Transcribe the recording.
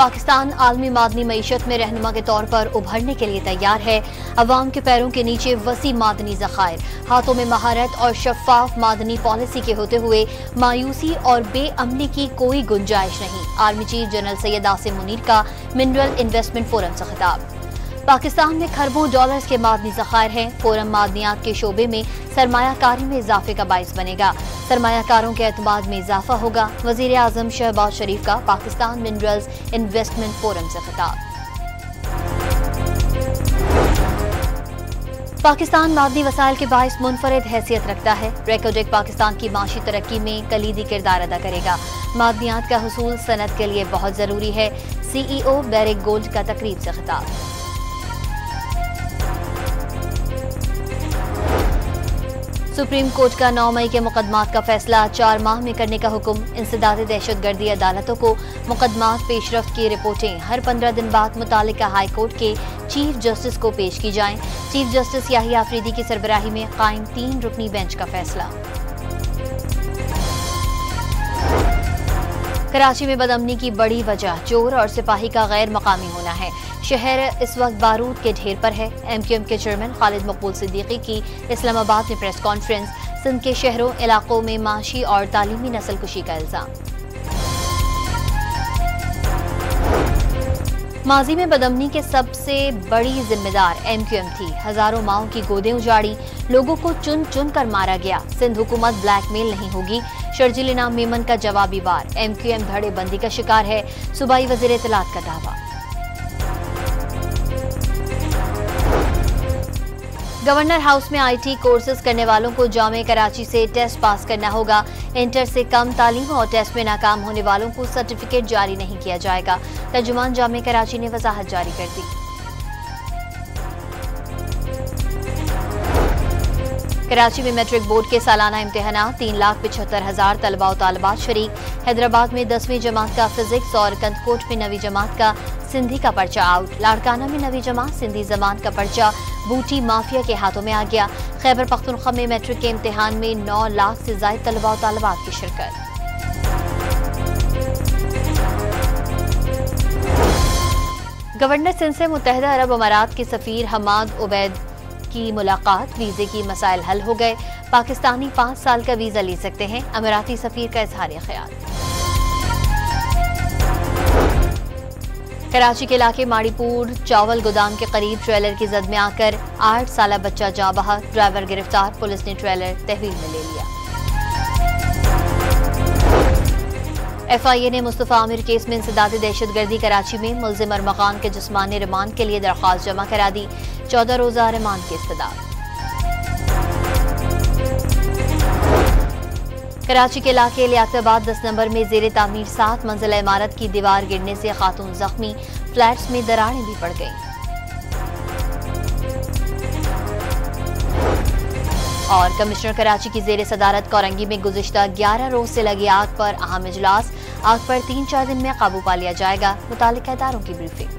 पाकिस्तान आलमी मादनी मईशत में रहनुमा के तौर पर उभरने के लिए तैयार है। अवाम के पैरों के नीचे वसी मादनी ज़खायर, हाथों में महारत और शफाफ मादनी पॉलिसी के होते हुए मायूसी और बेअमनी की कोई गुंजाइश नहीं। Army chief general Syed Asim Munir का मिनरल इन्वेस्टमेंट फोरम से खिताब। पाकिस्तान में खरबों डॉलर्स के मादनी ज़खायर हैं। फोरम मादनियात के शोबे में सरमायाकारी में इजाफे का बाइस बनेगा। सरमायाकारों के एतमाद में इजाफा होगा। वज़ीर आज़म शहबाज शरीफ का पाकिस्तान मिनरल्स इन्वेस्टमेंट फोरम से खिताब। पाकिस्तान मादनी वसाइल के बाइस मुनफरिद हैसियत रखता है। रेकोडेक पाकिस्तान की माशी तरक्की में कलीदी किरदार अदा करेगा। मादनियात का हुसूल सनत के लिए बहुत जरूरी है। CEO बैरिक गोल्ड का तकरीब से खिताब। सुप्रीम कोर्ट का 9 मई के मुकदमात का फैसला 4 माह में करने का हुक्म। इंसदाद दहशतगर्दी अदालतों को मुकदमात पेशरफ्त की रिपोर्टें हर 15 दिन बाद मुतालिका हाई कोर्ट के चीफ जस्टिस को पेश की जाएं। चीफ जस्टिस याहिया अफरीदी की सरबराही में कायम 3 रुकनी बेंच का फैसला। कराची में बदअमनी की बड़ी वजह चोर और सिपाही का गैर मकामी होना है। शहर इस वक्त बारूद के ढेर पर है। MQM के चेयरमैन खालिद मकबूल सिद्दीकी की इस्लामाबाद में प्रेस कॉन्फ्रेंस। सिंध के शहरों इलाकों में माशी और तालीमी नस्लकुशी का इल्जाम। माजी में बदअमनी के सबसे बड़ी जिम्मेदार MQM थी। हजारों माओं की गोदें उजाड़ी, लोगों को चुन चुन कर मारा गया। सिंध हुकूमत ब्लैकमेल नहीं होगी। शर्जील इनाम मेमन का जवाबी वार। MQM धड़ेबंदी का शिकार है। सूबाई वज़ीर इत्तलात का दावा। गवर्नर हाउस में IT कोर्सेज करने वालों को जामे कराची से टेस्ट पास करना होगा। इंटर से कम तालीम और टेस्ट में नाकाम होने वालों को सर्टिफिकेट जारी नहीं किया जाएगा। तर्जुमान जामे कराची ने वजाहत जारी कर दी। कराची में मैट्रिक बोर्ड के सालाना इम्तिहानात 3,75,000 तलबा और तालिबात शरीक। हैदराबाद में 10वीं जमात का फिजिक्स और कंदकोट में 9वीं जमात का सिंधी का पर्चा आउट। लाड़काना में 9वीं जमात सिंधी जबान का पर्चा बूटी माफिया के हाथों में आ गया। खैबर पख्तूनख्वा में मैट्रिक के इम्तिहान में 9 लाख से ज्यादा तलबा और तालिबात की शिरकत। गवर्नर सिंध से मुत्तहिदा अरब अमारात के सफीर हमाद उबैद की मुलाकात। वीजे की मसाइल हल हो गए। पाकिस्तानी 5 साल का वीजा ले सकते हैं। अमाराती सफीर का इजहार ख्याल। कराची के इलाके माड़ीपुर चावल गोदाम के करीब ट्रेलर की जद में आकर 8 साला बच्चा जाँ बहा। ड्राइवर गिरफ्तार। पुलिस ने ट्रेलर तहवील में ले लिया। FIA ने मुस्तफा आमिर केस में इंसदाद दहशतगर्दी कराची में मुल्जिम अरमगान के जिस्मानी रिमांड के लिए दरख्वास्त जमा करा दी। 14 रोजा रिमांड की इस्तदा। कराची के इलाके लियाकताबाद 10 नंबर में जेर तामीर 7 मंजिला इमारत की दीवार गिरने से खातून जख्मी। फ्लैट्स में दरारें भी पड़ गईं। और कमिश्नर कराची की जेर सदारत कोरंगी में गुज़िश्ता 11 रोज से लगी आग पर अहम इजलास। आग पर 3-4 दिन में काबू पा लिया जाएगा। मुतालिका इदारों की ब्रीफिंग।